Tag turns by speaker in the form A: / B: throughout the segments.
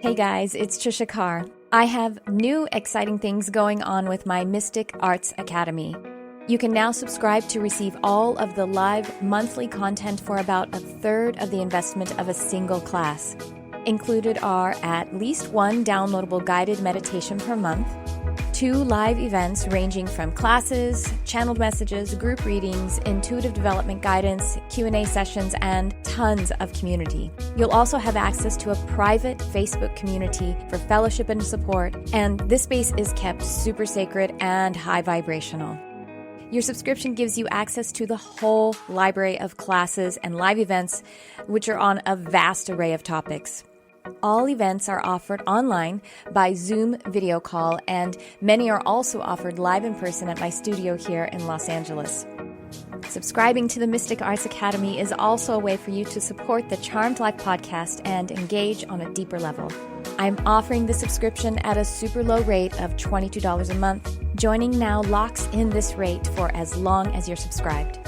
A: Hey guys, it's Tricia Carr. I have new exciting things going on with my Mystic Arts Academy. You can now subscribe to receive all of the live monthly content for about a third of the investment of a single class. Included are at least one downloadable guided meditation per month, 2 live events ranging from classes, channeled messages, group readings, intuitive development guidance, Q&A sessions, and tons of community. You'll also have access to a private Facebook community for fellowship and support, and this space is kept super sacred and high vibrational. Your subscription gives you access to the whole library of classes and live events, which are on a vast array of topics. All events are offered online by Zoom video call, and many are also offered live in person at my studio here in Los Angeles. Subscribing to the Mystic Arts Academy is also a way for you to support the Charmed Life podcast and engage on a deeper level. I'm offering the subscription at a super low rate of $22 a month. Joining now locks in this rate for as long as you're subscribed.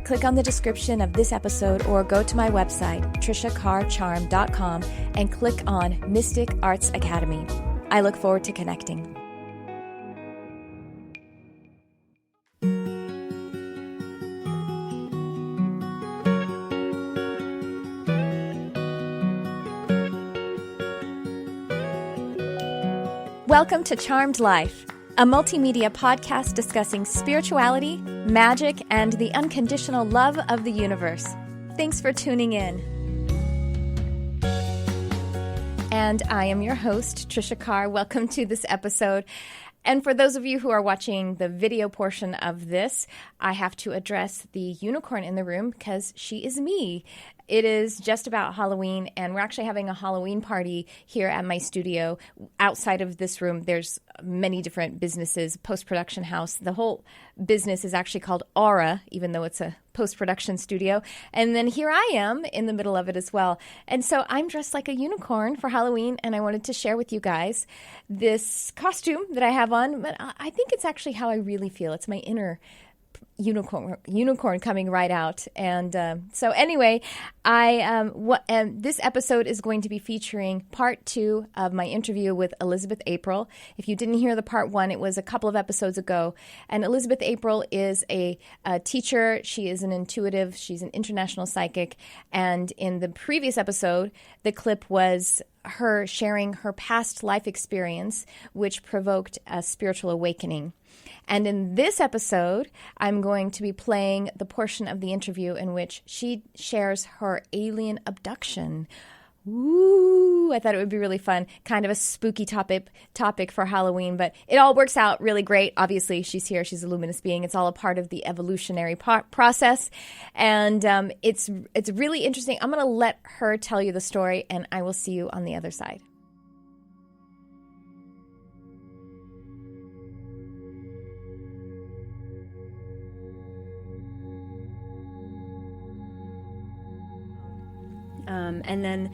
A: Click on the description of this episode or go to my website, triciacarcharm.com, and click on Mystic Arts Academy. I look forward to connecting. Welcome to Charmed Life, a multimedia podcast discussing spirituality, magic, and the unconditional love of the universe. Thanks for tuning in. And I am your host, Tricia Carr. Welcome to this episode. And for those of you who are watching the video portion of this, I have to address the unicorn in the room because she is me. It is just about Halloween, and we're actually having a Halloween party here at my studio. Outside of this room, there's many different businesses, post-production house. The whole business is actually called Aura, even though it's a post-production studio. And then here I am in the middle of it as well. And so I'm dressed like a unicorn for Halloween, and I wanted to share with you guys this costume that I have on. But I think it's actually how I really feel. It's my inner unicorn coming right out. And so anyway, this episode is going to be featuring part 2 of my interview with Elizabeth April. If you didn't hear the part 1, it was a couple of episodes ago. And Elizabeth April is a teacher. She is an intuitive. She's an international psychic. And in the previous episode, the clip was her sharing her past life experience, which provoked a spiritual awakening. And in this episode, I'm going to be playing the portion of the interview in which she shares her alien abduction. Ooh, I thought it would be really fun. Kind of a spooky topic for Halloween, but it all works out really great. Obviously, she's here. She's a luminous being. It's all a part of the evolutionary process. And it's really interesting. I'm going to let her tell you the story, and I will see you on the other side.
B: And then,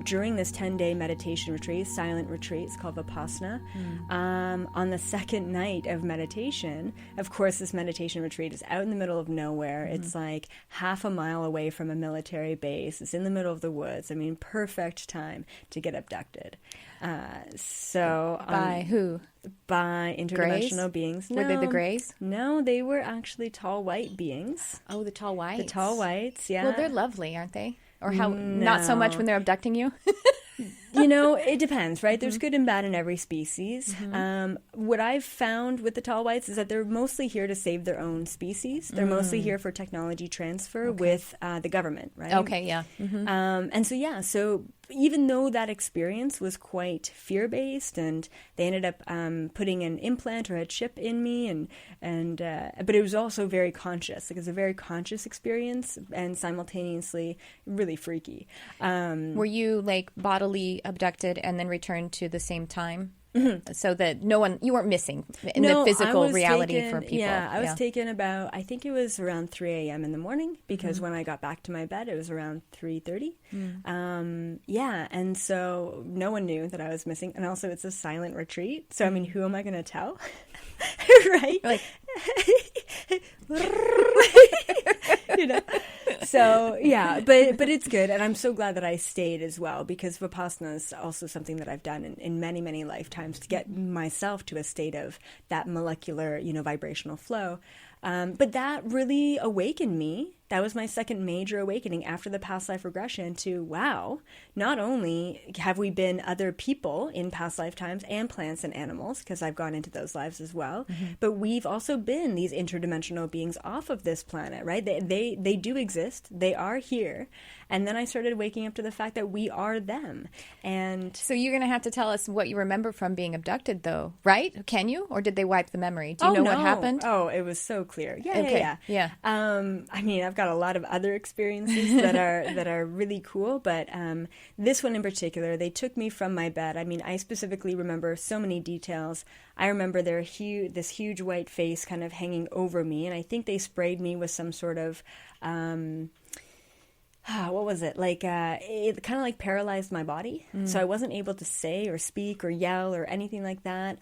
B: during this 10-day meditation retreat, silent retreat, it's called Vipassana, on the second night of meditation, of course, this meditation retreat is out in the middle of nowhere. Mm-hmm. It's like half a mile away from a military base. It's in the middle of the woods. I mean, perfect time to get abducted.
A: By who?
B: By interdimensional beings.
A: Were they the Greys?
B: No, they were actually tall white beings.
A: Oh, the tall whites.
B: The tall whites, yeah.
A: Well, they're lovely, aren't they? Or how? No. Not so much when they're abducting you?
B: It depends, right? Mm-hmm. There's good and bad in every species.
A: Mm-hmm.
B: What I've found with the tall whites is that they're mostly here to save their own species. They're mostly here for technology transfer with the government, right?
A: Okay, yeah. Mm-hmm.
B: So even though that experience was quite fear-based, and they ended up putting an implant or a chip in me, but it was also very conscious. Like, it was a very conscious experience, and simultaneously really freaky.
A: Were you like bodily abducted and then returned to the same time?
B: Mm-hmm.
A: So that you weren't missing in the physical reality for people.
B: Yeah, I was taken about, I think it was around 3 a.m. in the morning, because when I got back to my bed, it was around 3:30. And so no one knew that I was missing. And also, it's a silent retreat. So, I mean, who am I going to tell? Right?
A: Like,
B: you know. So yeah, but it's good, and I'm so glad that I stayed as well, because Vipassana is also something that I've done in many, many lifetimes to get myself to a state of that molecular, vibrational flow. But that really awakened me. That was my second major awakening after the past life regression to, wow, not only have we been other people in past lifetimes and plants and animals, because I've gone into those lives as well, but we've also been these interdimensional beings off of this planet, right? They do exist. They are here. And then I started waking up to the fact that we are them. And
A: so you're going to have to tell us what you remember from being abducted, though, right? Can you? Or did they wipe the memory? Do you know what happened?
B: Oh, it was so clear. Yeah,
A: okay.
B: yeah. I mean, I've got a lot of other experiences that are really cool, but this one in particular, they took me from my bed. I mean, I specifically remember so many details. I remember this huge white face kind of hanging over me, and I think they sprayed me with some sort of what was it? Like, it kind of like paralyzed my body. So I wasn't able to say or speak or yell or anything like that.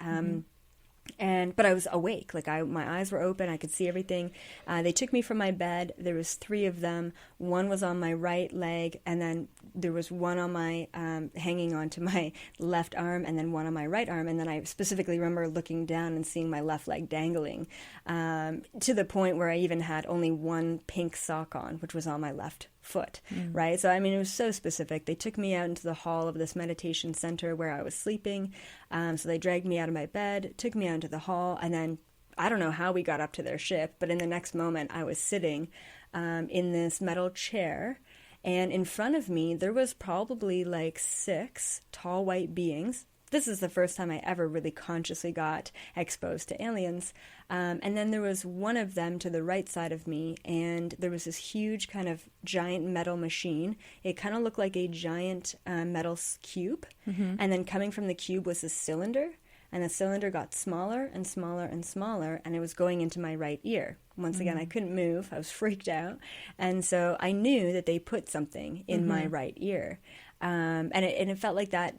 B: But I was awake. Like, my eyes were open. I could see everything. They took me from my bed. There was 3 of them. One was on my right leg, and then there was one on my hanging onto my left arm, and then one on my right arm. And then I specifically remember looking down and seeing my left leg dangling, to the point where I even had only one pink sock on, which was on my left foot, right? So, I mean, it was so specific. They took me out into the hall of this meditation center where I was sleeping. So they dragged me out of my bed, took me out into the hall, and then I don't know how we got up to their ship, but in the next moment I was sitting in this metal chair, and in front of me there was probably like 6 tall white beings. This is the first time I ever really consciously got exposed to aliens. And then there was one of them to the right side of me, and there was this huge kind of giant metal machine. It kind of looked like a giant metal cube. And then coming from the cube was a cylinder, and the cylinder got smaller and smaller and smaller, and it was going into my right ear. Once again, I couldn't move. I was freaked out. And so I knew that they put something in my right ear. And it felt like that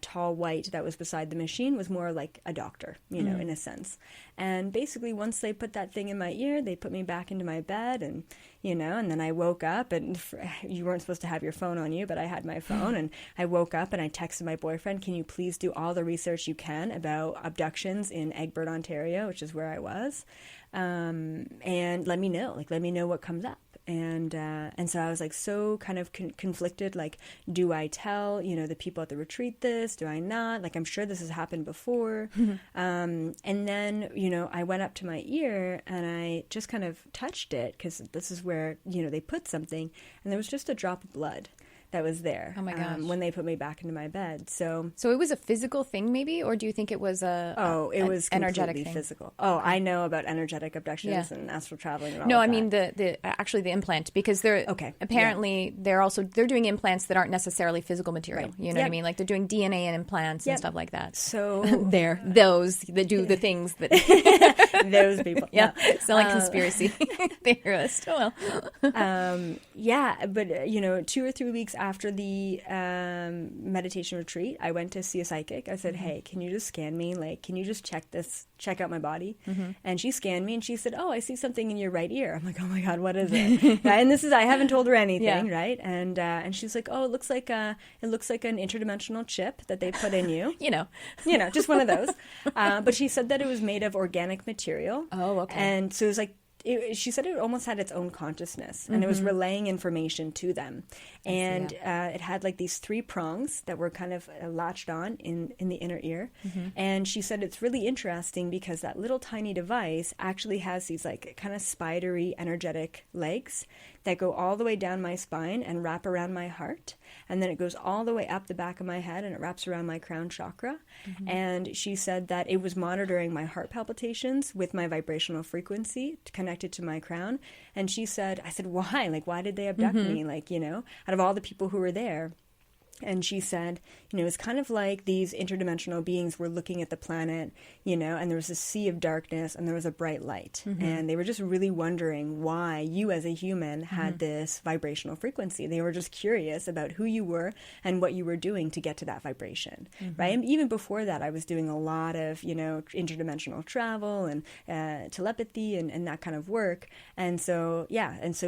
B: tall white that was beside the machine was more like a doctor, in a sense. And basically, once they put that thing in my ear, they put me back into my bed, and and then I woke up, and you weren't supposed to have your phone on you, but I had my phone, and I woke up and I texted my boyfriend, can you please do all the research you can about abductions in Egbert, Ontario, which is where I was, and let me know what comes up. And so I was like so kind of conflicted, like, do I tell, the people at the retreat this? Do I not? Like, I'm sure this has happened before. And then, I went up to my ear and I just kind of touched it, because this is where, they put something, and there was just a drop of blood that was there.
A: Oh my gosh.
B: When they put me back into my bed. So
A: it was a physical thing, maybe, or do you think it was it was
B: energetic
A: thing?
B: Physical. Oh, I know about energetic abductions and astral traveling and all
A: No,
B: of
A: I
B: that.
A: mean the implant, because they're apparently they're doing implants that aren't necessarily physical material.
B: Right.
A: You know what I mean? Like, they're doing DNA and implants and stuff like that.
B: So
A: they're those that do the things that
B: those people.
A: Yeah, sound like conspiracy theorist. Oh well.
B: But 2 or 3 weeks after the meditation retreat, I went to see a psychic. I said, hey, can you just scan me? Like, can you just check out my body? And she scanned me and she said, oh, I see something in your right ear. I'm like, oh my God, what is it? And I haven't told her anything, right? And she's like, oh, it looks like an interdimensional chip that they put in you. Just one of those. But she said that it was made of organic material.
A: Oh, okay.
B: And so it was like, she said it almost had its own consciousness, and it was relaying information to them. And it had like these 3 prongs that were kind of latched on in the inner ear. And she said it's really interesting because that little tiny device actually has these like kind of spidery energetic legs that go all the way down my spine and wrap around my heart. And then it goes all the way up the back of my head and it wraps around my crown chakra. And she said that it was monitoring my heart palpitations with my vibrational frequency connected to my crown. And I said, why? Like, why did they abduct me? Like, out of all the people who were there. And she said, it's kind of like these interdimensional beings were looking at the planet, and there was a sea of darkness and there was a bright light. And they were just really wondering why you as a human had this vibrational frequency. They were just curious about who you were and what you were doing to get to that vibration, right? And even before that, I was doing a lot of, interdimensional travel and telepathy and that kind of work. And so,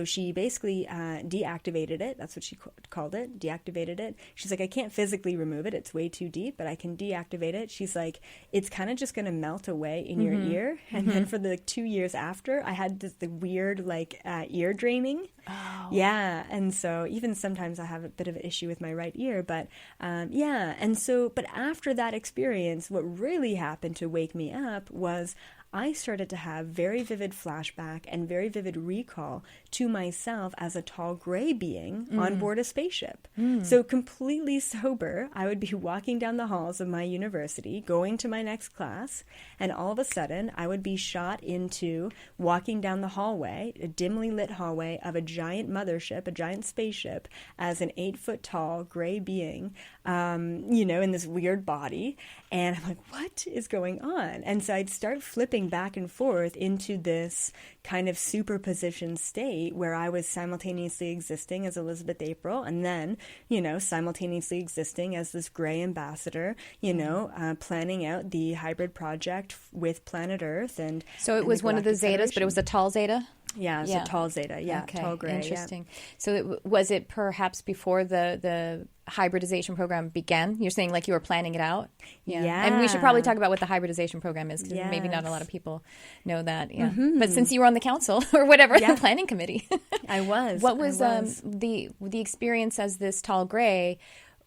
B: she basically deactivated it. That's what she called it, deactivated it. She's like, I can't physically remove it. It's way too deep, but I can deactivate it. She's like, it's kind of just going to melt away in your ear. And then for the 2 years after, I had the weird ear draining.
A: Oh.
B: Yeah. And so even sometimes I have a bit of an issue with my right ear, but And so, but after that experience, what really happened to wake me up was I started to have very vivid flashback and very vivid recall to myself as a tall gray being on board a spaceship. So completely sober, I would be walking down the halls of my university, going to my next class, and all of a sudden I would be shot into walking down the hallway, a dimly lit hallway of a giant mothership, a giant spaceship, as an 8-foot tall gray being, in this weird body. And I'm like, what is going on? And so I'd start flipping back and forth into this kind of superposition state where I was simultaneously existing as Elizabeth April and then, simultaneously existing as this gray ambassador, planning out the hybrid project with planet Earth. And
A: so it was one of the zetas, but it was a tall zeta?
B: Yeah, it's a tall zeta. Yeah,
A: okay.
B: Tall gray.
A: Interesting. Yeah. So was it perhaps before the hybridization program began? You're saying like you were planning it out?
B: Yeah.
A: And we should probably talk about what the hybridization program is, because maybe not a lot of people know that. Yeah. But since you were on the council or whatever, the planning committee.
B: I was.
A: What was the experience as this tall gray?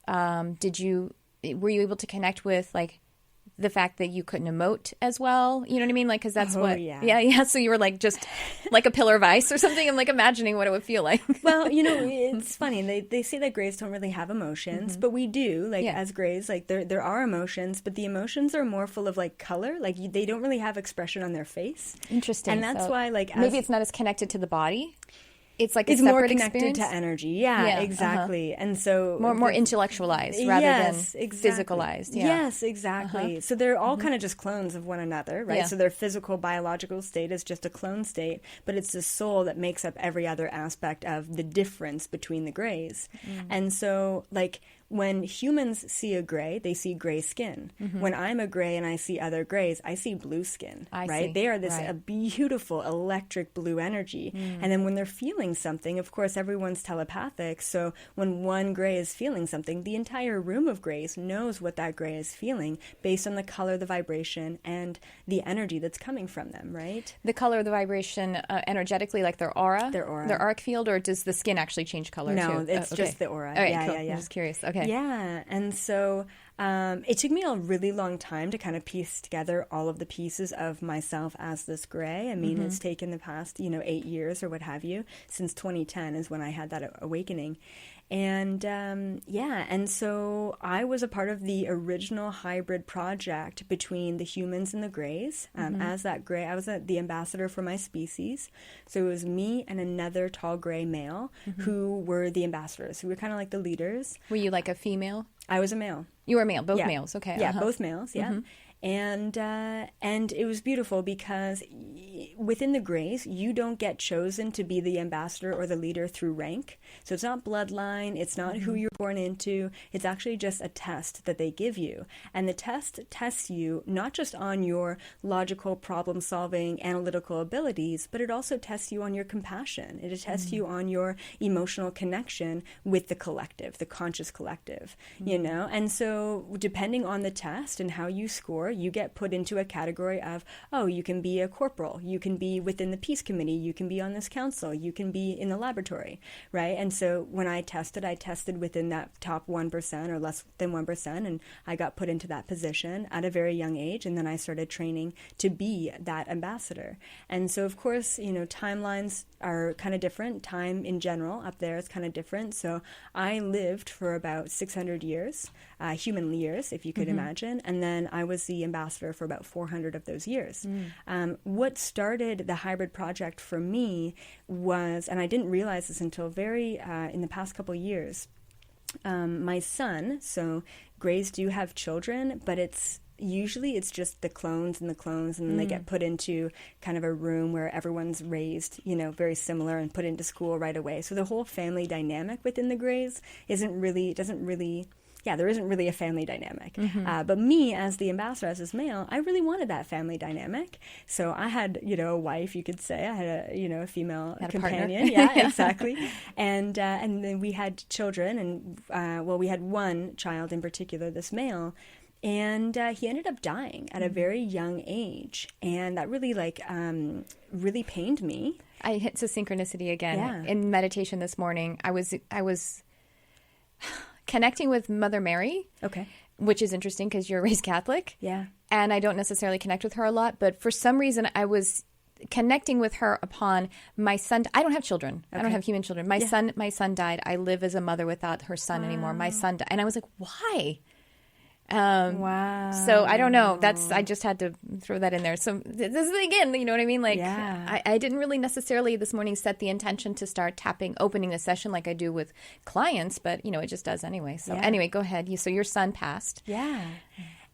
A: Were you able to connect with the fact that you couldn't emote as well, you know what I mean? Because that's yeah. So you were just like a pillar of ice or something. I'm imagining what it would feel like.
B: Well, it's funny. They say that grays don't really have emotions, but we do. As grays, there are emotions, but the emotions are more full of color. They don't really have expression on their face.
A: Interesting.
B: And that's why
A: maybe it's not as connected to the body. It's
B: it's more connected to energy. Yeah, exactly. And so
A: more intellectualized rather than physicalized. Yeah.
B: Yes, exactly. So they're all kind of just clones of one another, right? Yeah. So their physical biological state is just a clone state, but it's the soul that makes up every other aspect of the difference between the grays. And so when humans see a gray, they see gray skin. When I'm a gray and I see other grays, I see blue skin, right? They are this a beautiful electric blue energy. And then when they're feeling something, of course, everyone's telepathic. So when one gray is feeling something, the entire room of grays knows what that gray is feeling based on the color, the vibration, and the energy that's coming from them, right?
A: The color of the vibration energetically, their aura?
B: Their aura.
A: Their auric field, or does the skin actually change color
B: too?
A: No,
B: it's just the aura.
A: All right, cool. I'm just curious. Okay.
B: Yeah, and so it took me a really long time to kind of piece together all of the pieces of myself as this gray. I mean, it's taken the past, 8 years or what have you. Since 2010 is when I had that awakening. And and so I was a part of the original hybrid project between the humans and the grays. As that gray, I was the ambassador for my species. So it was me and another tall gray male who were the ambassadors, who were kind of like the leaders.
A: Were you a female?
B: I was a male.
A: You were a male, both males, okay.
B: Yeah, both males, yeah. And it was beautiful because within the grays, you don't get chosen to be the ambassador or the leader through rank. So it's not bloodline, it's not who you're born into, it's actually just a test that they give you. And the test tests you not just on your logical problem-solving analytical abilities, but it also tests you on your compassion. It tests you on your emotional connection with the collective, the conscious collective, And so depending on the test and how you score, you get put into a category of, you can be a corporal, you can be within the peace committee, you can be on this council, you can be in the laboratory, right? And so when I tested within that top 1% or less than 1%, and I got put into that position at a very young age, and then I started training to be that ambassador. And so, of course, timelines are kind of different. Time in general up there is kind of different. So I lived for about 600 years, human years, if you could imagine, and then I was the ambassador for about 400 of those years. What started the hybrid project for me was, and I didn't realize this until very in the past couple years, my son, so Greys do have children, but usually it's just the clones, and then they get put into kind of a room where everyone's raised, very similar and put into school right away. So the whole family dynamic within the Greys there isn't really a family dynamic. But me, as the ambassador, as this male, I really wanted that family dynamic. So I had, a wife, you could say. I had a female companion. Yeah, exactly. And then we had children, and we had one child in particular, this male. And he ended up dying at a very young age, and that really really pained me.
A: It's a synchronicity again.
B: Yeah.
A: In meditation this morning, I was connecting with Mother Mary.
B: Okay.
A: Which is interesting because you're raised Catholic.
B: Yeah.
A: And I don't necessarily connect with her a lot, but for some reason I was connecting with her upon my son. I don't have children. Okay. I don't have human children. My son died. I live as a mother without her son anymore. My son died. And I was like, why?
B: Wow.
A: So I don't know. I just had to throw that in there. So this is again, you know what I mean? I didn't really necessarily this morning set the intention to start opening the session like I do with clients, but it just does anyway. So anyway, go ahead. So your son passed.
B: Yeah.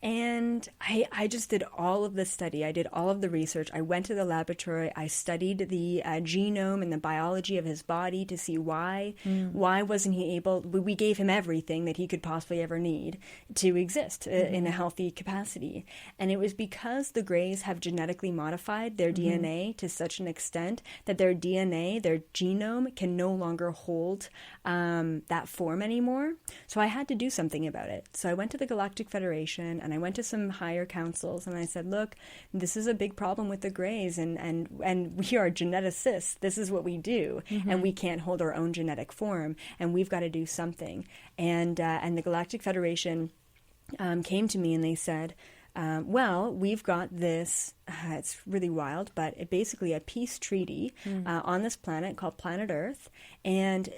B: And I just did all of the study. I did all of the research. I went to the laboratory. I studied the genome and the biology of his body to see why. Why wasn't he able? We gave him everything that he could possibly ever need to exist in a healthy capacity. And it was because the Greys have genetically modified their DNA to such an extent that their DNA, their genome, can no longer hold that form anymore. So I had to do something about it. So I went to the Galactic Federation, and I went to some higher councils, and I said, look, this is a big problem with the Greys, and we are geneticists. This is what we do, and we can't hold our own genetic form, and we've got to do something. And the Galactic Federation came to me, and they said, we've got this, it's really wild, but basically a peace treaty on this planet called Planet Earth, and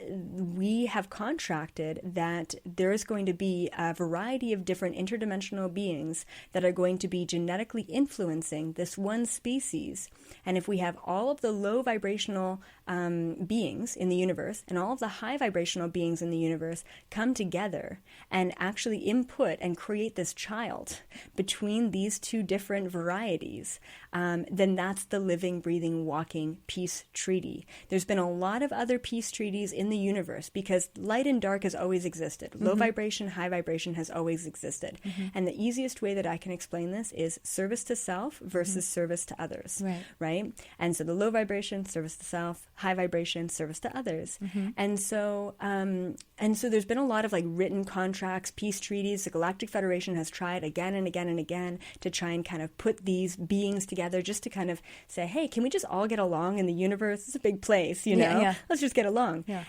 B: we have contracted that there's going to be a variety of different interdimensional beings that are going to be genetically influencing this one species. And if we have all of the low vibrational beings in the universe and all of the high vibrational beings in the universe come together and actually input and create this child between these two different varieties, then that's the living, breathing, walking peace treaty. There's been a lot of other peace treaties in the universe because light and dark has always existed. Low vibration, high vibration has always existed. And the easiest way that I can explain this is service to self versus service to others, right? And so the low vibration, service to self, high vibration, service to others. And so there's been a lot of written contracts, peace treaties. The Galactic Federation has tried again and again and again to try and kind of put these beings together just to kind of say, hey, can we just all get along in the universe? It's a big place, let's just get along.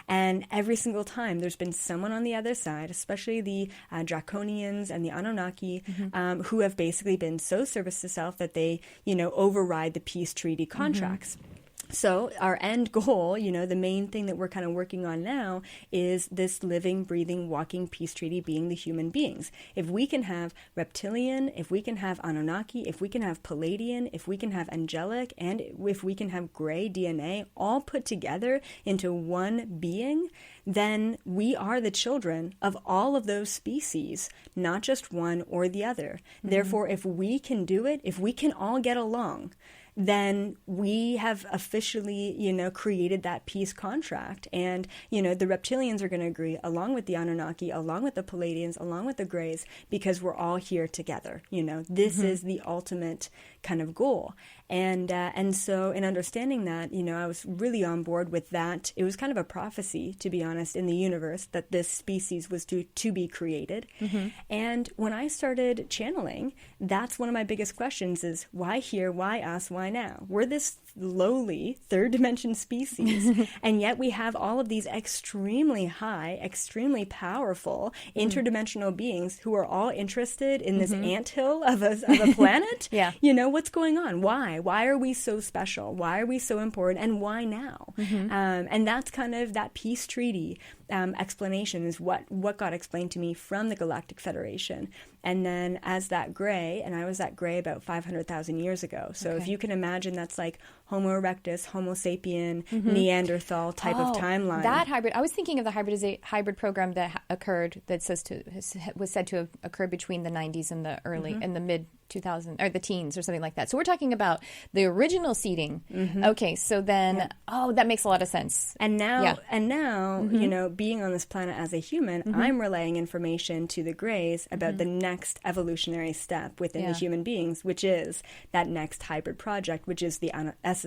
B: And every single time there's been someone on the other side, especially the Draconians and the Anunnaki, who have basically been so service to self that they, override the peace treaty contracts. So our end goal, the main thing that we're kind of working on now is this living, breathing, walking peace treaty being the human beings. If we can have reptilian, if we can have Anunnaki, if we can have Palladian, if we can have angelic, and if we can have gray DNA all put together into one being, then we are the children of all of those species, not just one or the other. Therefore, if we can do it, if we can all get along, then we have officially, created that peace contract. And, the reptilians are going to agree, along with the Anunnaki, along with the Palladians, along with the Greys, because we're all here together. This is the ultimate kind of goal. And so in understanding that, I was really on board with that. It was kind of a prophecy, to be honest, in the universe that this species was to be created. And when I started channeling, that's one of my biggest questions is, why here, why us, why now? We're this lowly third dimension species, and yet we have all of these extremely high, extremely powerful interdimensional beings who are all interested in this anthill of a planet. What's going on? Why are we so special? Why are we so important? And why now? And that's kind of that peace treaty explanation is what got explained to me from the Galactic Federation. and then as that gray, and I was that gray about 500,000 years ago. So if you can imagine, that's like Homo erectus, Homo sapien, Neanderthal type of timeline.
A: That hybrid. I was thinking of the hybrid program that occurred, that was said to have occurred between the 90s and the early and the mid 2000 or the teens or something like that. So we're talking about the original seeding. Okay, so then that makes a lot of sense.
B: And now you know, being on this planet as a human, I'm relaying information to the grays about the next evolutionary step within the human beings, which is that next hybrid project, which is the Ascension.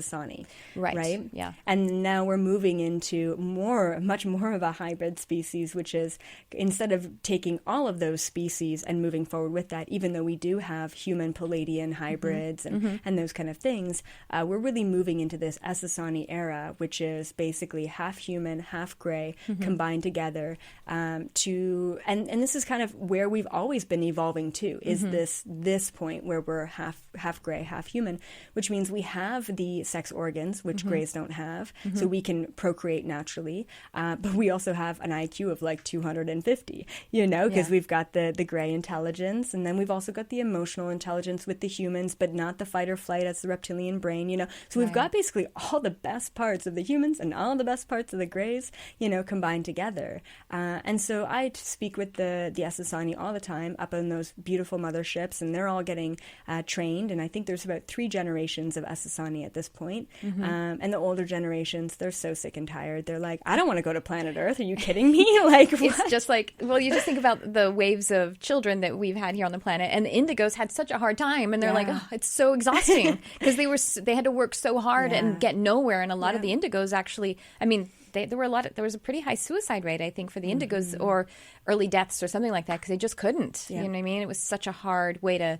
B: Right?
A: Yeah.
B: And now we're moving into much more of a hybrid species, which is, instead of taking all of those species and moving forward with that, even though we do have human Palladian hybrids and those kind of things, we're really moving into this Ascension era, which is basically half human, half gray, combined together and this is kind of where we've always been evolving to, is this point where we're half gray, half human, which means we have the sex organs, which grays don't have, so we can procreate naturally, but we also have an IQ of like 250, you know, because we've got the gray intelligence, and then we've also got the emotional intelligence with the humans, but not the fight or flight as the reptilian brain, you know. So we've got basically all the best parts of the humans and all the best parts of the grays, you know, combined together. And so I speak with the Ascension all the time up on those beautiful motherships, and they're all getting trained. And I think there's about 3 generations of Ascension at this point. And the older generations, they're so sick and tired. They're like, I don't want to go to planet Earth. Are you kidding me? Like, what?
A: It's just like, well, you just think about the waves of children that we've had here on the planet, and the indigos had such a hard time, and they're like, oh, it's so exhausting, because they had to work so hard and get nowhere. And a lot of the indigos actually, I mean, there was a pretty high suicide rate, I think, for the indigos, or early deaths or something like that, because they just couldn't. You know what I mean? It was such a hard way to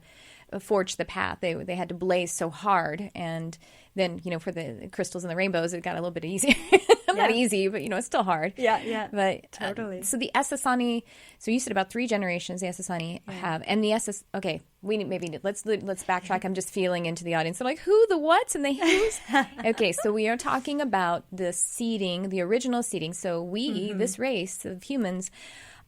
A: forge the path. They had to blaze so hard, and then, you know, for the crystals and the rainbows, it got a little bit easier. Not easy, but, you know, it's still hard.
B: Yeah.
A: But
B: totally.
A: So the Ascension, so you said about 3 generations the Ascension have, and the okay, let's backtrack. I'm just feeling into the audience. I'm like, who, the whats, and the who's? Okay, so we are talking about the seeding, the original seeding. So we, this race of humans,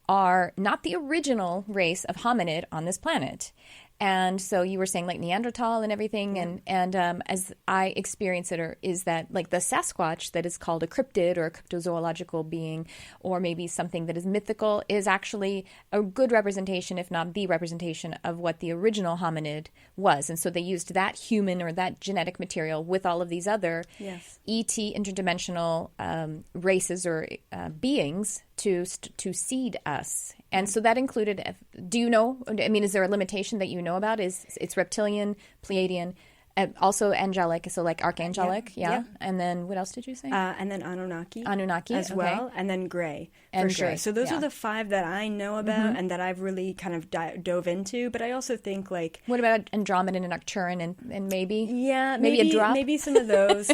A: are not the original race of hominid on this planet. And so you were saying like Neanderthal and everything, and as I experience it, is that like the Sasquatch that is called a cryptid or a cryptozoological being, or maybe something that is mythical, is actually a good representation, if not the representation, of what the original hominid was. And so they used that human or that genetic material with all of these other ET, interdimensional races or beings to seed us. And so that included, do you know, I mean, is there a limitation that you know about? It's reptilian, Pleiadian, also angelic, so like archangelic, And then what else did you say?
B: And then Anunnaki as well, and then gray, for sure. So those are the 5 that I know about and that I've really kind of dove into. But I also think, like,
A: what about Andromedan and Arcturian and maybe
B: maybe
A: a drop?
B: Maybe some of those.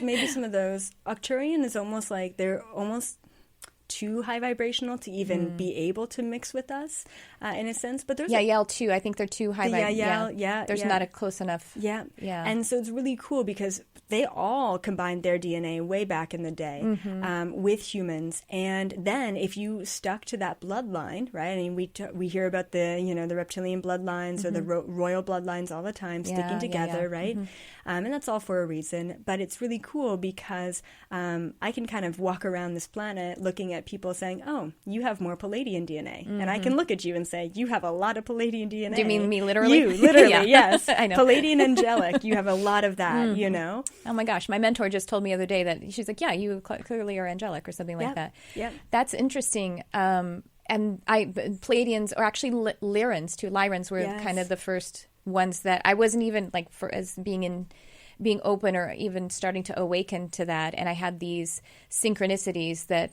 B: Arcturian is almost like they're almost too high vibrational to even be able to mix with us, in a sense. But there's
A: Yael too. I think they're too high. There's not a close enough.
B: And so it's really cool because they all combined their DNA way back in the day with humans. And then if you stuck to that bloodline, right? I mean, we hear about the reptilian bloodlines or the royal bloodlines all the time sticking together, right? And that's all for a reason. But it's really cool because I can kind of walk around this planet looking at people saying, oh, you have more Palladian DNA. And I can look at you and say, you have a lot of Palladian DNA.
A: Do you mean me literally?
B: You, literally, yes. I know. Palladian angelic, you have a lot of that, you know?
A: Oh my gosh, my mentor just told me the other day that she's like, yeah, you clearly are angelic or something like that.
B: Yeah.
A: That's interesting. And Pleiadians, or actually Lyrans too. Lyrans were kind of the first ones that I wasn't even like as being open or even starting to awaken to that. And I had these synchronicities that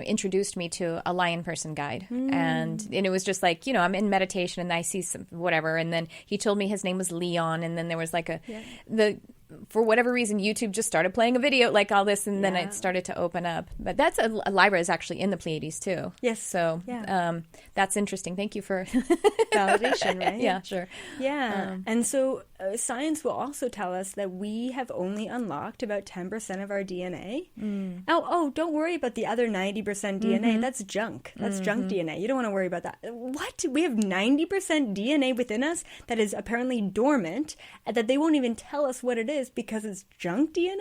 A: introduced me to a lion person guide. And it was just like, I'm in meditation and I see some whatever. And then he told me his name was Leon. And then there was like for whatever reason, YouTube just started playing a video like all this, and then it started to open up. But that's Lyra is actually in the Pleiades too.
B: Yes.
A: So that's interesting. Thank you for
B: validation, right?
A: Yeah, sure.
B: Yeah. And so science will also tell us that we have only unlocked about 10% of our DNA. Oh, don't worry about the other 90% DNA. That's junk. That's junk DNA. You don't want to worry about that. What? We have 90% DNA within us that is apparently dormant, that they won't even tell us what it is because it's junk DNA?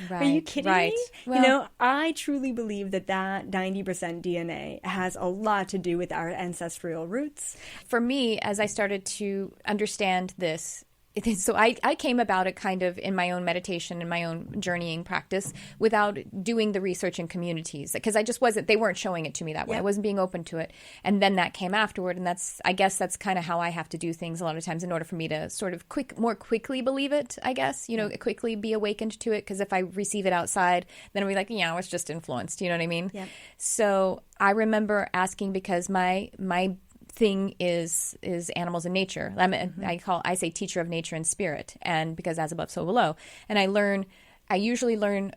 A: Right,
B: Are you kidding me?
A: Well,
B: I truly believe that 90% DNA has a lot to do with our ancestral roots.
A: For me, as I started to understand this, so I came about it kind of in my own meditation and my own journeying practice without doing the research in communities, because I just wasn't, they weren't showing it to me that way. I wasn't being open to it. And then that came afterward. And I guess that's kind of how I have to do things a lot of times in order for me to sort of more quickly believe it, I guess, quickly be awakened to it. Because if I receive it outside, then I'll be like, I was just influenced. You know what I mean? Yeah. So I remember asking, because my thing is animals and nature. I say teacher of nature and spirit, and because as above so below. And I usually learn,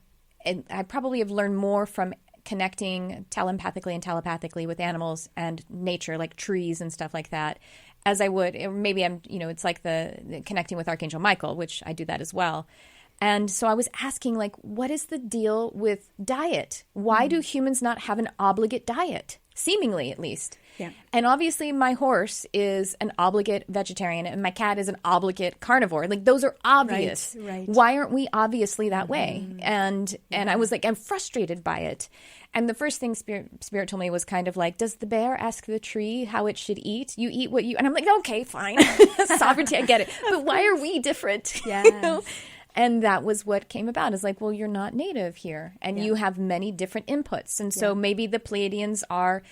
A: and I probably have learned more from connecting telepathically and telepathically with animals and nature, like trees and stuff like that, as I would, or maybe it's like the connecting with Archangel Michael, which I do that as well. And so I was asking, like, what is the deal with diet? Why do humans not have an obligate diet? Seemingly, at least. Yeah. And obviously my horse is an obligate vegetarian and my cat is an obligate carnivore. Like, those are obvious.
B: Right.
A: Why aren't we obviously that way? And I was like, I'm frustrated by it. And the first thing Spirit told me was kind of like, does the bear ask the tree how it should eat? You eat what you... And I'm like, okay, fine. Sovereignty, I get it. But why are we different?
B: Yeah.
A: And that was what came about. Is like, well, you're not native here, and you have many different inputs. And so maybe the Pleiadians are,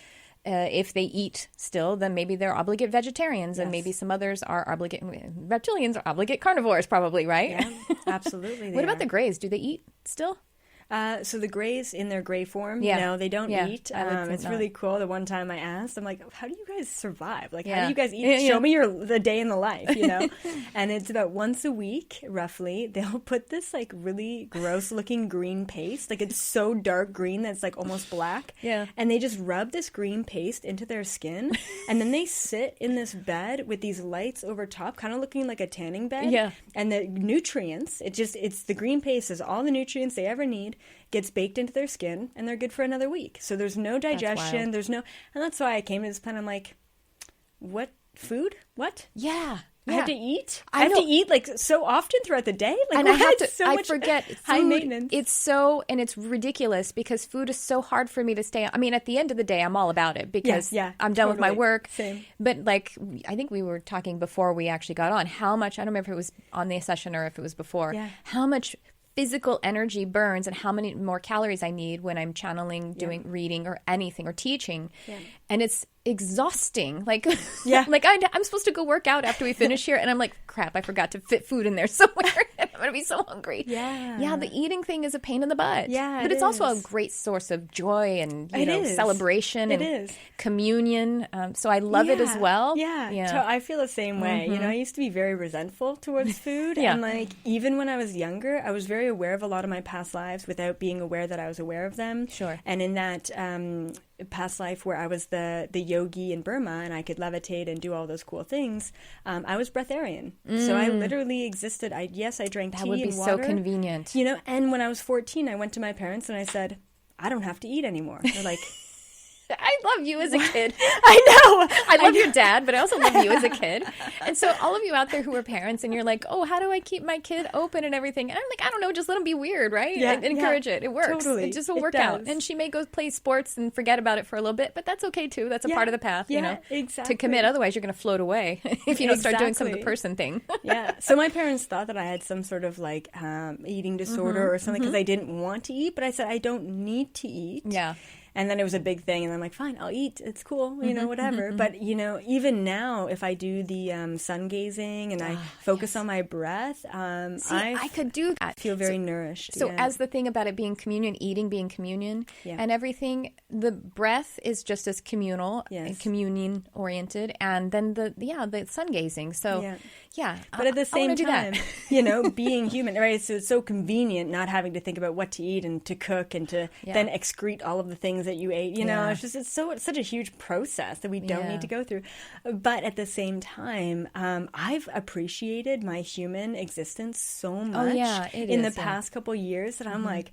A: if they eat still, then maybe they're obligate vegetarians, and maybe some others are obligate reptilians are obligate carnivores, probably, right?
B: Yeah, absolutely.
A: What about the Greys? Do they eat still?
B: So the Greys in their Grey form, no, they don't eat. It's really cool. The one time I asked, I'm like, how do you guys survive? Like, how do you guys eat? Show me the day in the life, And it's about once a week, roughly. They'll put this like really gross looking green paste. Like, it's so dark green that it's like almost black. Yeah. And they just rub this green paste into their skin. And then they sit in this bed with these lights over top, kind of looking like a tanning bed. Yeah. And the nutrients, it's the green paste is all the nutrients they ever need, gets baked into their skin, and they're good for another week. So there's no digestion. And that's why I came to this plan. I'm like, what food? What?
A: Yeah.
B: I have to eat? I have to eat like so often throughout the day? Like,
A: and I forget.
B: High maintenance.
A: And it's ridiculous because food is so hard for me to stay on. I mean, at the end of the day, I'm all about it because I'm done with my work.
B: Same.
A: But like, I think we were talking before we actually got on how much, I don't remember if it was on the session or if it was before, how much physical energy burns and how many more calories I need when I'm channeling, doing reading or anything or teaching. Yeah. And it's exhausting. Like, like I'm supposed to go work out after we finish here. And I'm like, crap, I forgot to fit food in there somewhere. I'm going to be so hungry. Yeah. Yeah. The eating thing is a pain in the butt.
B: Yeah.
A: But it's also a great source of joy and, celebration and communion. So I love it as well.
B: Yeah. So I feel the same way. I used to be very resentful towards food. And like, even when I was younger, I was very aware of a lot of my past lives without being aware that I was aware of them.
A: Sure.
B: And in that past life where I was the yogi in Burma and I could levitate and do all those cool things, I was breatharian. So I literally existed. I drank tea and water.
A: That would be so convenient.
B: And when I was 14, I went to my parents and I said, I don't have to eat anymore. They're like...
A: I love you as a kid.
B: I know.
A: I love your dad, but I also love you as a kid. And so all of you out there who are parents and you're like, oh, how do I keep my kid open and everything? And I'm like, I don't know, just let him be weird, right?
B: Yeah,
A: and encourage it. It works.
B: Totally.
A: It just will work out. And she may go play sports and forget about it for a little bit, but that's okay too. That's a part of the path,
B: exactly.
A: to commit. Otherwise, you're going to float away if you don't start doing some of the person thing.
B: So my parents thought that I had some sort of like eating disorder or something because I didn't want to eat, but I said I don't need to eat.
A: Yeah.
B: And then it was a big thing, and I'm like, fine, I'll eat. It's cool, whatever. But, even now, if I do the sun gazing and I focus on my breath,
A: I could do that.
B: I feel very nourished.
A: So as the thing about it being communion, eating being communion, and everything, the breath is just as communal and communion-oriented, and then the sun gazing. So,
B: but at the same time, being human, right? So it's so convenient not having to think about what to eat and to cook and to then excrete all of the things that you ate. You know, it's such a huge process that we don't need to go through. But at the same time, I've appreciated my human existence so much in the past couple years that I'm like,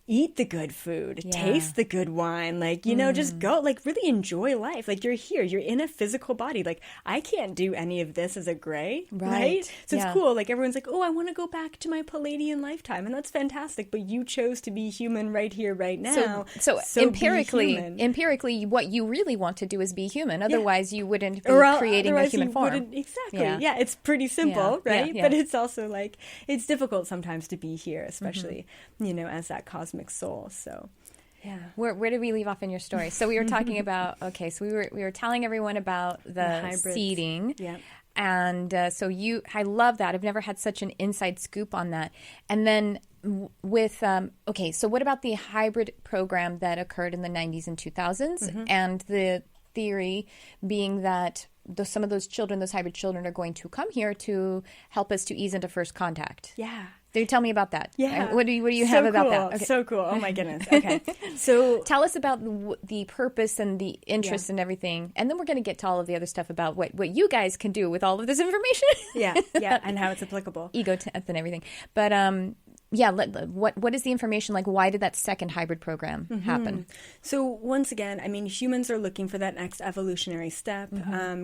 B: eat the good food, taste the good wine, like, you know, just go, like, really enjoy life. Like, you're here, you're in a physical body. Like, I can't do any of this as a gray, right? So it's cool. Like, everyone's like, oh, I want to go back to my Palladian lifetime. And that's fantastic. But you chose to be human right here, right now.
A: So empirically, what you really want to do is be human. Otherwise, you wouldn't be creating a human form.
B: Exactly. Yeah, it's pretty simple, right? But it's also like, it's difficult sometimes to be here, especially, you know, as that cosmic soul. So
A: where did we leave off in your story? So we were talking about so we were telling everyone about the seeding, and so I love that. I've never had such an inside scoop on that. And then with so what about the hybrid program that occurred in the 90s and 2000s, and the theory being that some of those hybrid children are going to come here to help us to ease into first contact. Tell me about that. What do you have about that?
B: Okay. So cool. Oh my goodness. Okay. So
A: tell us about the purpose and the interest and everything. And then we're going to get to all of the other stuff about what you guys can do with all of this information.
B: And how it's applicable.
A: Ego death and everything. But what is the information like? Why did that second hybrid program happen?
B: So once again, I mean, humans are looking for that next evolutionary step.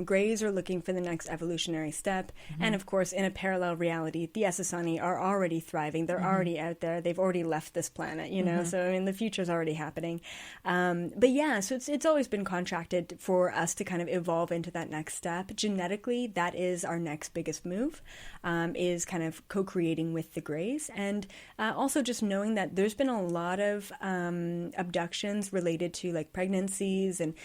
B: Grays are looking for the next evolutionary step. And of course, in a parallel reality, the Ascension are already thriving. They're already out there. They've already left this planet, you know? So, I mean, the future's already happening. But yeah, so it's always been contracted for us to kind of evolve into that next step. Genetically, that is our next biggest move, is kind of co-creating with the Grays. And also just knowing that there's been a lot of abductions related to like pregnancies and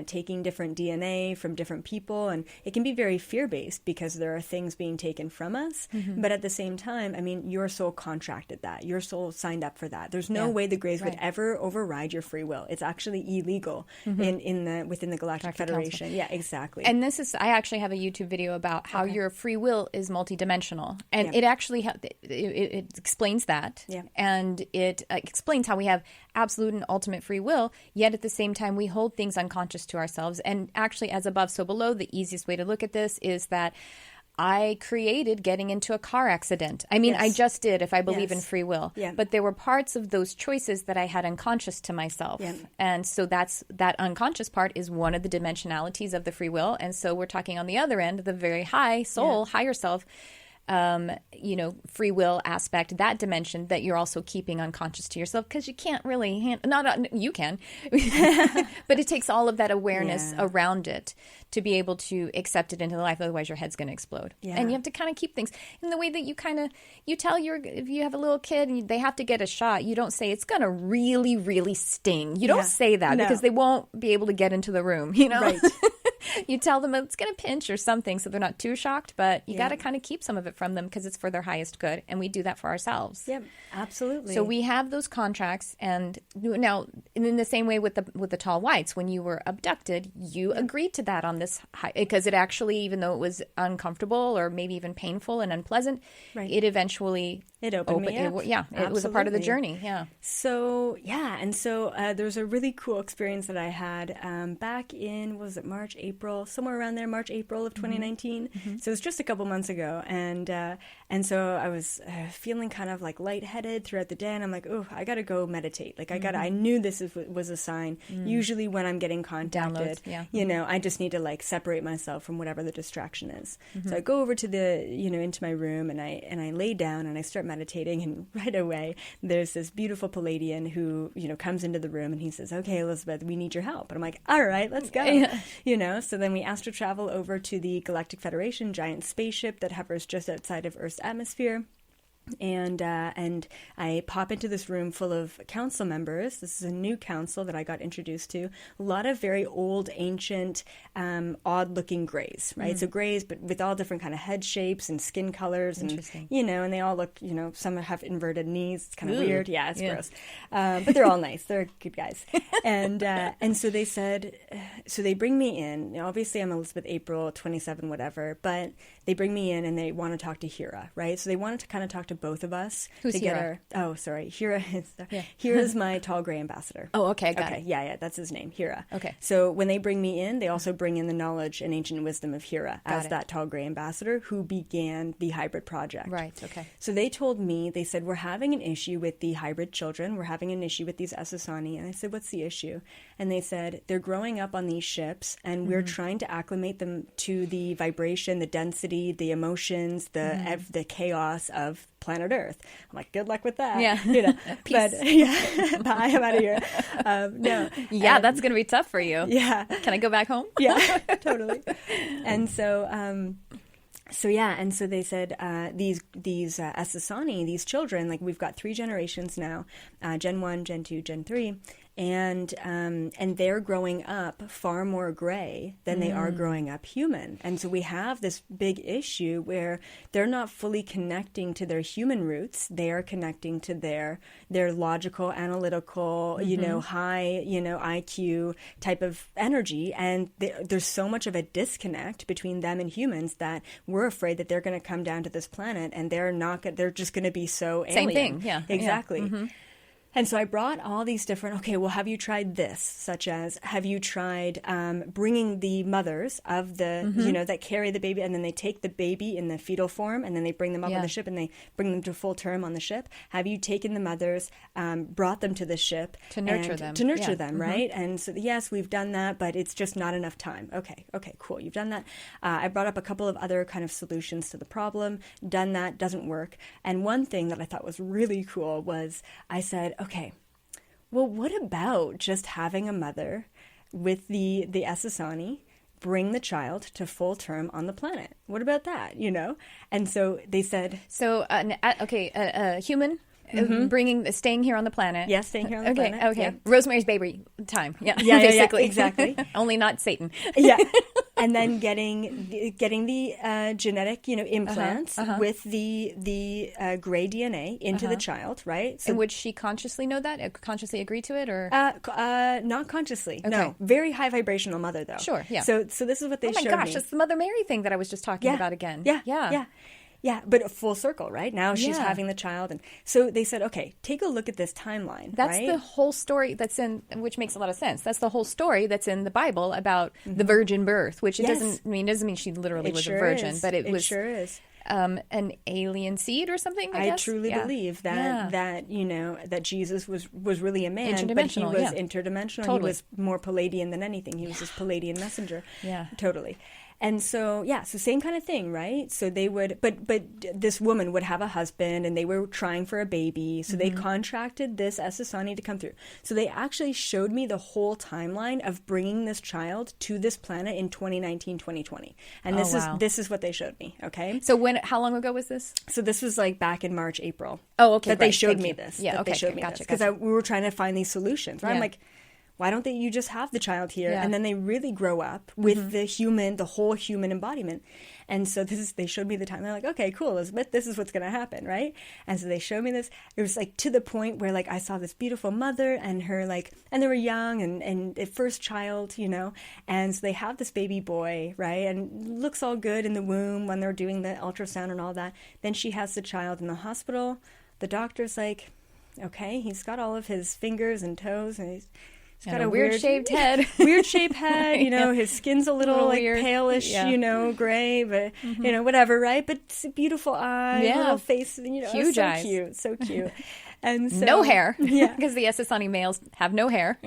B: taking different DNA from different people. And it can be very fear-based because there are things being taken from us. But at the same time, I mean, your soul contracted that. Your soul signed up for that. There's no way the Greys would ever override your free will. It's actually illegal within the Galactic Federation. Council. Yeah, exactly.
A: And I actually have a YouTube video about how your free will is multidimensional. And it actually it explains that. And it explains how we have absolute and ultimate free will, yet at the same time we hold things unconscious to ourselves. And actually, as above, so below, the easiest way to look at this is that I created getting into a car accident. I mean, I just did, if I believe in free will. But there were parts of those choices that I had unconscious to myself. And so that unconscious part is one of the dimensionalities of the free will. And so we're talking on the other end, the very high soul, higher self, free will aspect, that dimension that you're also keeping unconscious to yourself, because you can't really you can, but it takes all of that awareness around it to be able to accept it into the life. Otherwise, your head's going to explode. And you have to kind of keep things in the way that you tell if you have a little kid and they have to get a shot, you don't say it's going to really, really sting. You don't say that because they won't be able to get into the room, you know? Right. You tell them it's going to pinch or something so they're not too shocked, but you got to kind of keep some of it from them because it's for their highest good, and we do that for ourselves.
B: Yep, absolutely.
A: So we have those contracts, and now in the same way with the tall whites, when you were abducted, you agreed to that on this because it actually, even though it was uncomfortable or maybe even painful and unpleasant, it eventually
B: opened me up.
A: It was a part of the journey.
B: So there's a really cool experience that I had back in, was it March, April, somewhere around there, March, April of 2019. So it was just a couple months ago, and so I was feeling kind of like lightheaded throughout the day, and I'm like, oh, I gotta go meditate. Like I knew this was a sign. Usually when I'm getting contacted, I just need to like separate myself from whatever the distraction is. So I go over to into my room, and I lay down and I start meditating, and right away there's this beautiful Palladian who comes into the room, and he says, okay, Elizabeth, we need your help. And I'm like, all right, let's go. So then we astral travel over to the Galactic Federation, giant spaceship that hovers just outside of Earth's atmosphere. And I pop into this room full of council members. This is a new council that I got introduced to. A lot of very old, ancient, odd-looking Greys, right? So Greys, but with all different kind of head shapes and skin colors, and and they all look, some have inverted knees. It's kind of weird. Yeah, it's gross. But they're all nice. They're good guys. And so they said, so they bring me in. Obviously, I'm Elizabeth April, 27, whatever. But they bring me in, and they want to talk to Hira, right? So they wanted to kind of talk to both of us.
A: Who's
B: to
A: Hira?
B: Hira's my tall gray ambassador.
A: Oh, okay, got it.
B: Yeah, that's his name, Hira.
A: Okay.
B: So when they bring me in, they also bring in the knowledge and ancient wisdom of Hira as that tall gray ambassador who began the hybrid project.
A: Right, okay.
B: So they told me, they said, we're having an issue with the hybrid children. We're having an issue with these Asasani. And I said, what's the issue? And they said, they're growing up on these ships, and we're trying to acclimate them to the vibration, the density, the emotions, the chaos of planet Earth. I'm like, good luck with that.
A: Yeah.
B: Peace. But I am out of here. No.
A: Yeah, that's going to be tough for you.
B: Yeah.
A: Can I go back home?
B: Yeah, totally. And so, and so they said these Asasani, these children, like we've got 3 generations now, Gen 1, Gen 2, Gen 3, and they're growing up far more gray than they are growing up human. And so we have this big issue where they're not fully connecting to their human roots. They are connecting to their logical, analytical, high, IQ type of energy. And there's so much of a disconnect between them and humans that we're afraid that they're going to come down to this planet and they're just going to be so alien.
A: Same thing, yeah.
B: Exactly.
A: Yeah. Mm-hmm.
B: And so I brought all these different, have you tried this? Such as, have you tried bringing the mothers of the, that carry the baby, and then they take the baby in the fetal form, and then they bring them up on the ship, and they bring them to full term on the ship? Have you taken the mothers, brought them to the ship?
A: To nurture them.
B: To nurture them, right? And so, yes, we've done that, but it's just not enough time. Okay, cool. You've done that. I brought up a couple of other kind of solutions to the problem. Done that, doesn't work. And one thing that I thought was really cool was I said, okay, well, what about just having a mother with the Asasani bring the child to full term on the planet? What about that, And so they said...
A: So, a human... staying here on the planet.
B: Yes, staying here on the planet.
A: Okay. Yeah. Rosemary's Baby time. Yeah,
B: basically. Exactly.
A: Only not Satan.
B: Yeah. And then getting the genetic, implants with the gray DNA into the child, right?
A: So, and would she consciously know that? Consciously agree to it, or
B: not consciously? Okay. No, very high vibrational mother though.
A: Sure. Yeah.
B: So this is what they showed me.
A: Oh my gosh, it's the Mother Mary thing that I was just talking about again.
B: Yeah, but a full circle, right? Now she's having the child. And so they said, okay, take a look at this timeline.
A: That's the whole story which makes a lot of sense. That's the whole story that's in the Bible about the virgin birth, which doesn't mean she literally was a virgin, but it was
B: sure is.
A: An alien seed or something, I guess?
B: Truly believe that that Jesus was really a man, but he was interdimensional. Totally. He was more Palladian than anything. He was this Palladian messenger.
A: Yeah.
B: Totally. And so, so same kind of thing, right? So they would, but this woman would have a husband, and they were trying for a baby. So they contracted this Asasani to come through. So they actually showed me the whole timeline of bringing this child to this planet in 2019, 2020. And this is what they showed me, okay?
A: So how long ago was this?
B: So this was like back in March, April.
A: Oh, okay.
B: That they showed me this.
A: Yeah, okay.
B: They showed me this. Because we were trying to find these solutions, right? I'm like, why don't you just have the child here? And then they really grow up with the whole human embodiment. And so they showed me the time. They're like, okay, cool, Elizabeth, this is what's going to happen, right? And so they showed me this. It was like to the point where like I saw this beautiful mother and her and they were young and first child, and so they have this baby boy, right? And looks all good in the womb when they're doing the ultrasound and all that. Then she has the child in the hospital. The doctor's like, okay, he's got all of his fingers and toes, and he's got a
A: weird shaped head.
B: Weird shaped head, his skin's a little like weird. Palish, gray, but whatever, right? But it's a beautiful eye, little face,
A: huge
B: so
A: eyes.
B: Cute, so cute. And so,
A: no hair, because the Asasani males have no hair.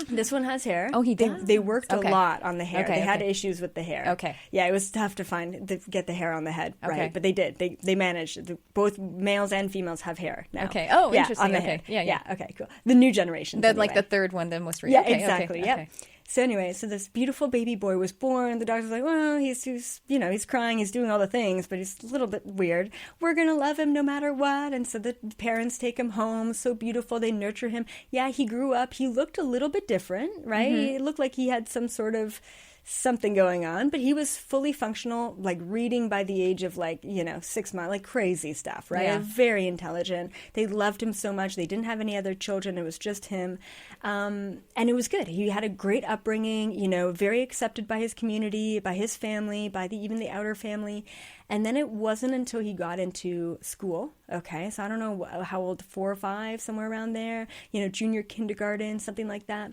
B: This one has hair.
A: Oh, he does.
B: They worked a lot on the hair. They had issues with the hair.
A: Okay.
B: Yeah, it was tough to get the hair on the head, right? But they did. They managed. Both males and females have hair now.
A: Okay. Oh, interesting.
B: On the hair. Yeah. Okay. Cool. The new generation.
A: Like the third one, the most recent.
B: Yeah, exactly. Okay. Yeah. So anyway, this beautiful baby boy was born. The doctor's like, well, he's crying, he's doing all the things, but he's a little bit weird. We're going to love him no matter what. And so the parents take him home. So beautiful. They nurture him. Yeah, he grew up. He looked a little bit different, right? It looked like he had some sort of something going on, but he was fully functional, like reading by the age of 6 months, like crazy stuff, right?
A: Yeah.
B: Very intelligent. They loved him so much. They didn't have any other children. It was just him. And it was good. He had a great upbringing, very accepted by his community, by his family, by even the outer family. And then it wasn't until he got into school, okay, so I don't know how old, 4 or 5, somewhere around there, junior kindergarten, something like that.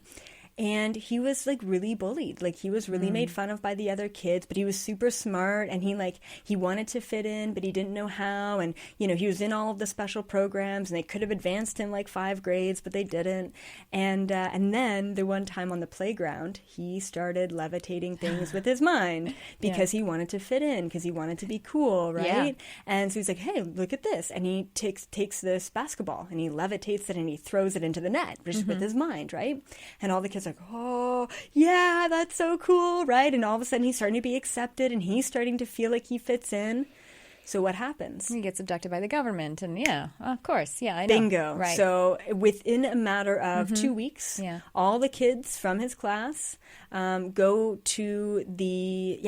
B: And he was really bullied. He was really made fun of by the other kids, but he was super smart, and he wanted to fit in, but he didn't know how. And, he was in all of the special programs, and they could have advanced him 5 grades, but they didn't. And then the one time on the playground, he started levitating things with his mind because he wanted to fit in, because he wanted to be cool, right? Yeah. And so he's like, hey, look at this. And he takes this basketball, and he levitates it, and he throws it into the net, just with his mind, right? And all the kids are like, oh, yeah, that's so cool, right? And all of a sudden he's starting to be accepted, and he's starting to feel like he fits in. So what happens?
A: He gets abducted by the government, and of course, I know.
B: Bingo.
A: Right.
B: So within a matter of 2 weeks, all the kids from his class go to their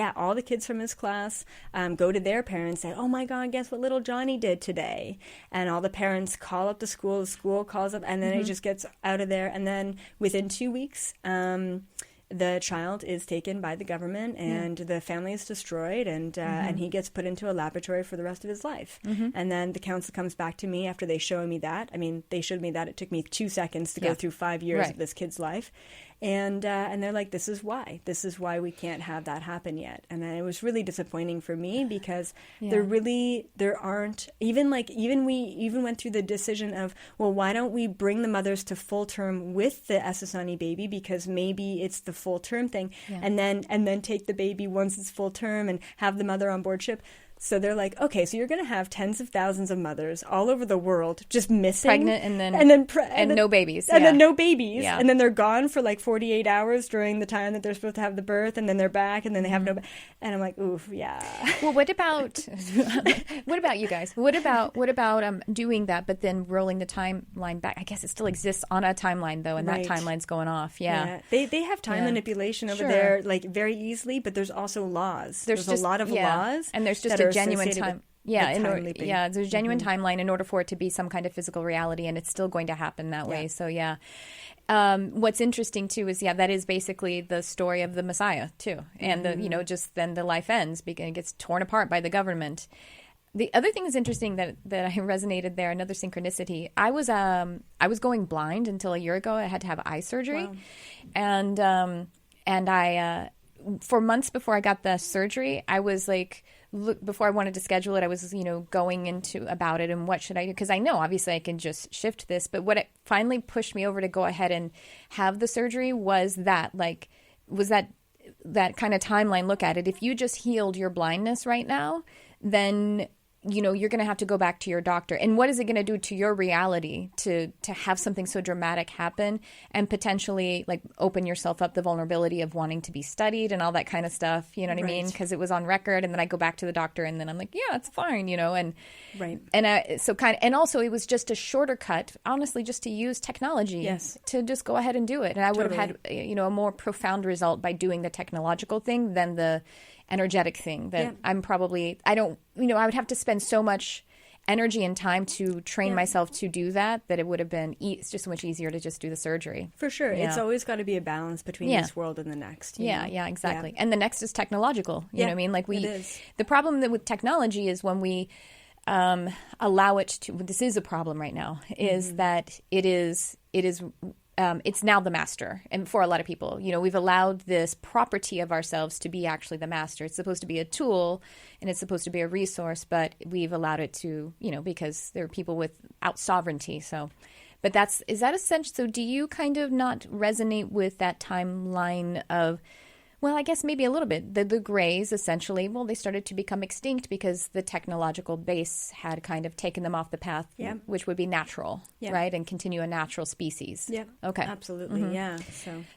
B: parents, say, oh my God, guess what little Johnny did today? And all the parents call up the school calls up, and then it just gets out of there. And then within 2 weeks, the child is taken by the government, and the family is destroyed, and he gets put into a laboratory for the rest of his life. And then the council comes back to me after they show me that. I mean, they showed me that. It took me 2 seconds to go through 5 years of this kid's life. And they're like, this is why we can't have that happen yet. And then it was really disappointing for me, because there aren't, even we went through the decision of, well, why don't we bring the mothers to full term with the Ascension baby, because maybe it's the full term thing, and then take the baby once it's full term and have the mother on board ship. So they're like, okay, so you're going to have tens of thousands of mothers all over the world just missing.
A: Pregnant and no babies.
B: And then no babies. Yeah. And then they're gone for 48 hours during the time that they're supposed to have the birth, and then they're back, and then they have no... And I'm like, oof, yeah.
A: Well, what about you guys? What about doing that, but then rolling the timeline back? I guess it still exists on a timeline, though, and that timeline's going off. Yeah.
B: They have time manipulation over there, very easily, but there's also laws. There's a lot of laws.
A: And there's just a genuine time. There's a genuine timeline in order for it to be some kind of physical reality, and it's still going to happen that way. So what's interesting too is that is basically the story of the Messiah too, and just then the life ends because it gets torn apart by the government. The other thing that's interesting that I resonated there, another synchronicity. I was going blind until a year ago. I had to have eye surgery, and I for months before I got the surgery, I was before I wanted to schedule it, I was, going into about it and what should I do? Because I know, obviously, I can just shift this. But what it finally pushed me over to go ahead and have the surgery was that kind of timeline look at it. If you just healed your blindness right now, then you're going to have to go back to your doctor. And what is it going to do to your reality to have something so dramatic happen and potentially open yourself up the vulnerability of wanting to be studied and all that kind of stuff? You know what I mean? Because it was on record, and then I go back to the doctor, and then I'm like, yeah, it's fine, and and also it was just a shorter cut, honestly, just to use technology to just go ahead and do it. And I would have had a more profound result by doing the technological thing than the energetic thing that I would have to spend so much energy and time to train myself to do that it would have been it's just so much easier to just do the surgery.
B: For sure. It's always got to be a balance between this world and the next.
A: Yeah, exactly. Yeah. And the next is technological. You know what I mean?
B: It is.
A: The problem with technology is when we allow it to, this is a problem right now, is that it is it's now the master. And for a lot of people, we've allowed this property of ourselves to be actually the master. It's supposed to be a tool, and it's supposed to be a resource, but we've allowed it to, because there are people without sovereignty. So, but is that essential? So do you kind of not resonate with that timeline of, well, I guess maybe a little bit. The Greys, essentially, they started to become extinct because the technological base had kind of taken them off the path, which would be natural, right? And continue a natural species.
B: Yeah.
A: Okay.
B: Absolutely,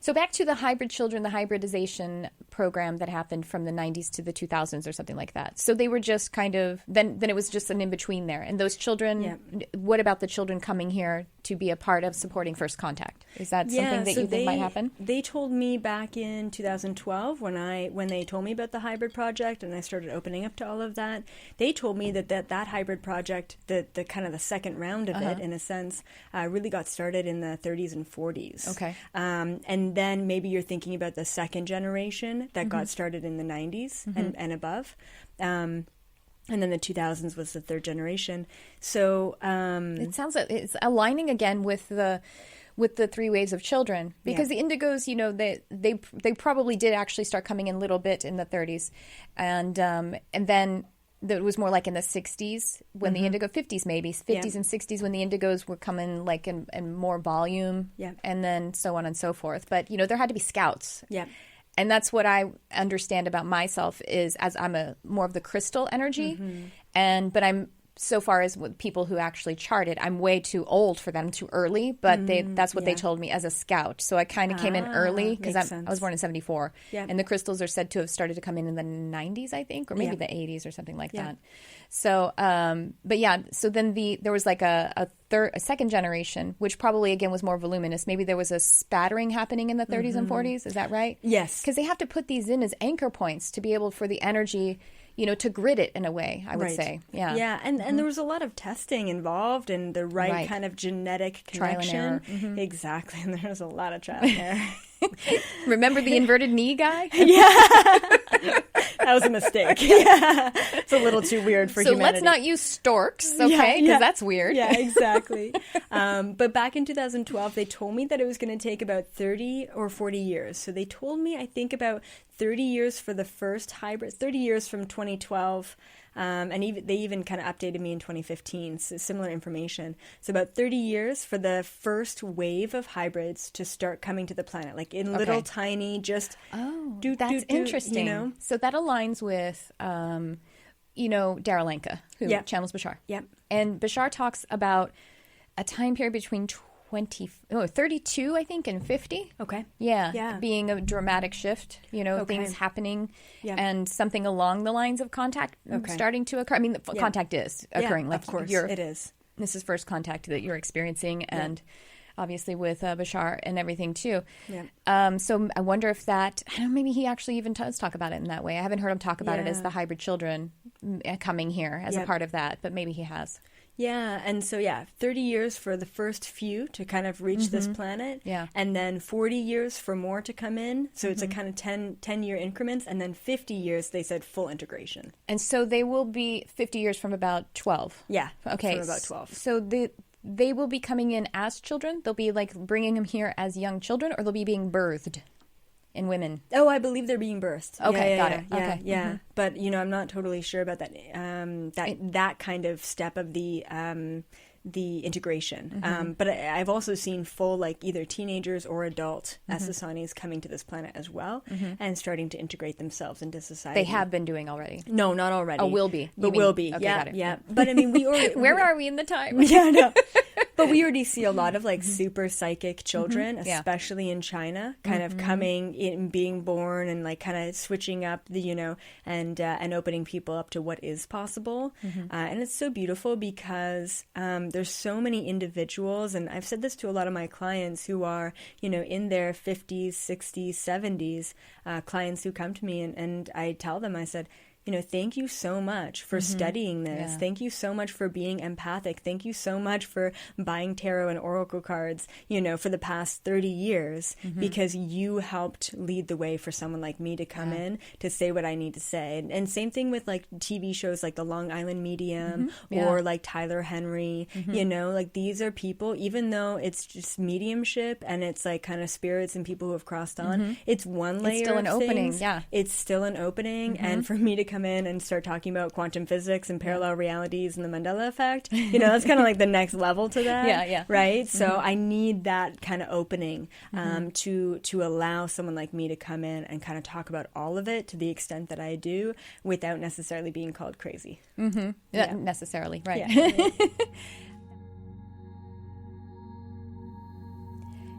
A: So back to the hybrid children, the hybridization program that happened from the 90s to the 2000s or something like that. So they were just kind of, then it was just an in-between there. And those children, what about the children coming here to be a part of supporting First Contact? Is that something that you think might happen?
B: They told me back in 2012 2012, when they told me about the hybrid project and I started opening up to all of that, they told me that hybrid project, the kind of the second round of it, in a sense, really got started in the 30s and 40s.
A: Okay.
B: And then maybe you're thinking about the second generation that got started in the 90s and above. And then the 2000s was the third generation. So
A: it sounds like it's aligning again with the three waves of children, because the indigos, you know, they probably did actually start coming in a little bit in the 30s, and then it was more like in the 60s when the indigo, 50s maybe, 50s and 60s when the indigos were coming like in more volume, and then so on and so forth. But you know, there had to be scouts. Yeah. And that's what I understand about myself is, as I'm more of the crystal energy, but I'm, so far as with people who actually charted, I'm way too old for them, too early, but that's what they told me as a scout. So I kind of came in early because I was born in 74. And the crystals are said to have started to come in the 90s, I think, or maybe the 80s or something like that. So, but yeah, so then there was like a second generation, which probably, again, was more voluminous. Maybe there was a spattering happening in the 30s and 40s. Is that right?
B: Yes.
A: Because they have to put these in as anchor points to be able for the energy, you know, to grid it in a way, I would say. Yeah.
B: Yeah. And there was a lot of testing involved and the right kind of genetic connection.
A: Trial and error.
B: Exactly. And there was a lot of trial and error.
A: Remember the inverted knee guy?
B: That was a mistake. It's a little too weird for humanity.
A: So let's not use storks, okay? Because that's weird.
B: Yeah, exactly. But back in 2012, they told me that it was going to take about 30 or 40 years. So they told me, I think, about 30 years for the first hybrid, 30 years from 2012. And they even kind of updated me in 2015, so similar information. So about 30 years for the first wave of hybrids to start coming to the planet, like in little tiny, just
A: that's interesting.
B: You know?
A: So that aligns with, you know, Daralenka, who channels Bashar. And Bashar talks about a time period between 32, I think, and 50.
B: Okay.
A: Yeah. Being a dramatic shift, you know, things happening and something along the lines of contact starting to occur. I mean, contact is occurring. Like,
B: of course, it is.
A: This is first contact that you're experiencing, and obviously with Bashar and everything too. So I wonder if that, I don't know, maybe he actually even does talk about it in that way. I haven't heard him talk about it as the hybrid children coming here as a part of that, but maybe he has.
B: Yeah, and so 30 years for the first few to kind of reach this planet, and then 40 years for more to come in, so it's a kind of 10-year increments, and then 50 years, they said full integration.
A: And so they will be 50 years from about 12?
B: Yeah,
A: okay,
B: from about 12.
A: So they will be coming in as children? They'll be like bringing them here as young children, or they'll be being birthed in women?
B: Oh, I believe they're being birthed.
A: Okay, got it.
B: Yeah. But, you know, I'm not totally sure about that that kind of step of the integration. But I've also seen full, like, either teenagers or adult Essasanis coming to this planet as well and starting to integrate themselves into society.
A: They have been doing already?
B: No, not already.
A: Oh, will be.
B: But will be.
A: Okay,
B: yeah. But, I mean, we already...
A: Where are we in the time?
B: Yeah, no. But we already see a lot of, like, super psychic children, especially in China, kind of coming in, being born and, like, kind of switching up the, you know, and opening people up to what is possible. And it's so beautiful because there's so many individuals, and I've said this to a lot of my clients who are, you know, in their 50s, 60s, 70s, clients who come to me, and I tell them, I said, you know, thank you so much for studying this. Yeah. Thank you so much for being empathic. Thank you so much for buying tarot and oracle cards, you know, for the past 30 years, because you helped lead the way for someone like me to come in to say what I need to say. And same thing with, like, TV shows like The Long Island Medium or like Tyler Henry, you know, like, these are people, even though it's just mediumship and it's like kind of spirits and people who have crossed on, it's one layer.
A: It's still an opening.
B: Things. Yeah. It's still an opening. And for me to come in and start talking about quantum physics and parallel realities and the Mandela effect, you know, that's kind of like the next level to that. Right? So I need that kind of opening to allow someone like me to come in and kind of talk about all of it to the extent that I do without necessarily being called crazy.
A: Not necessarily, right.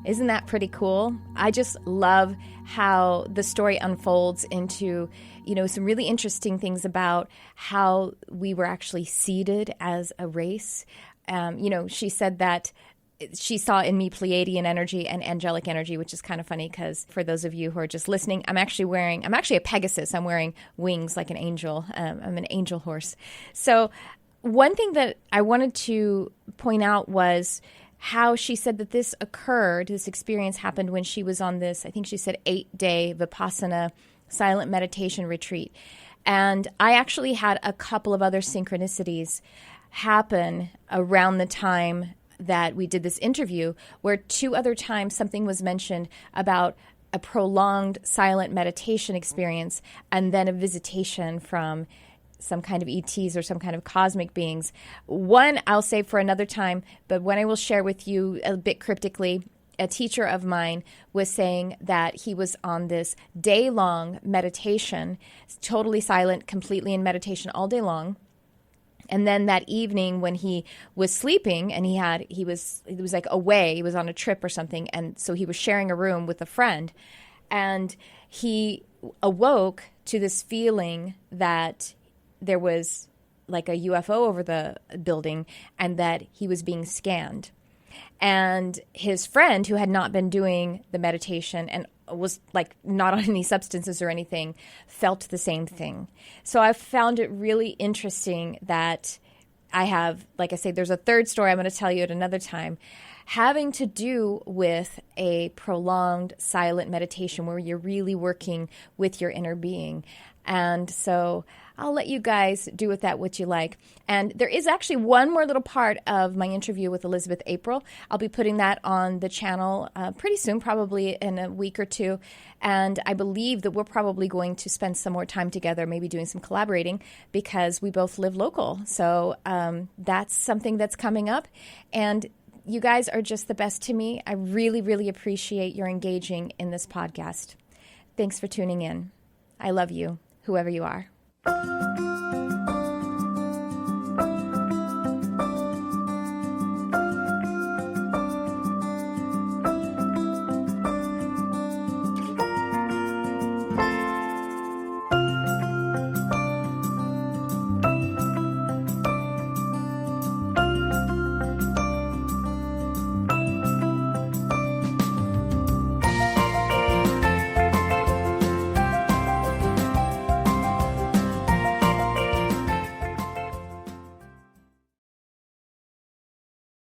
A: Isn't that pretty cool? I just love how the story unfolds into, you know, some really interesting things about how we were actually seeded as a race. You know, she said that she saw in me Pleiadian energy and angelic energy, which is kind of funny because for those of you who are just listening, I'm actually a Pegasus. I'm wearing wings like an angel. I'm an angel horse. So one thing that I wanted to point out was how she said that this experience happened when she was on this, I think she said 8-day Vipassana silent meditation retreat. And I actually had a couple of other synchronicities happen around the time that we did this interview, where 2 other times something was mentioned about a prolonged silent meditation experience and then a visitation from some kind of ETs or some kind of cosmic beings. One I'll save for another time, but one I will share with you a bit cryptically. A teacher of mine was saying that he was on this day-long meditation, totally silent, completely in meditation all day long. And then that evening when he was sleeping and he was like away, he was on a trip or something, and so he was sharing a room with a friend, and he awoke to this feeling that there was like a UFO over the building and that he was being scanned. And his friend, who had not been doing the meditation and was like not on any substances or anything, felt the same thing. So I found it really interesting that I have, like I say, there's a third story I'm going to tell you at another time, having to do with a prolonged silent meditation where you're really working with your inner being. And so I'll let you guys do with that what you like. And there is actually one more little part of my interview with Elizabeth April. I'll be putting that on the channel pretty soon, probably in a week or two. And I believe that we're probably going to spend some more time together, maybe doing some collaborating, because we both live local. So that's something that's coming up. And you guys are just the best to me. I really, really appreciate your engaging in this podcast. Thanks for tuning in. I love you, whoever you are.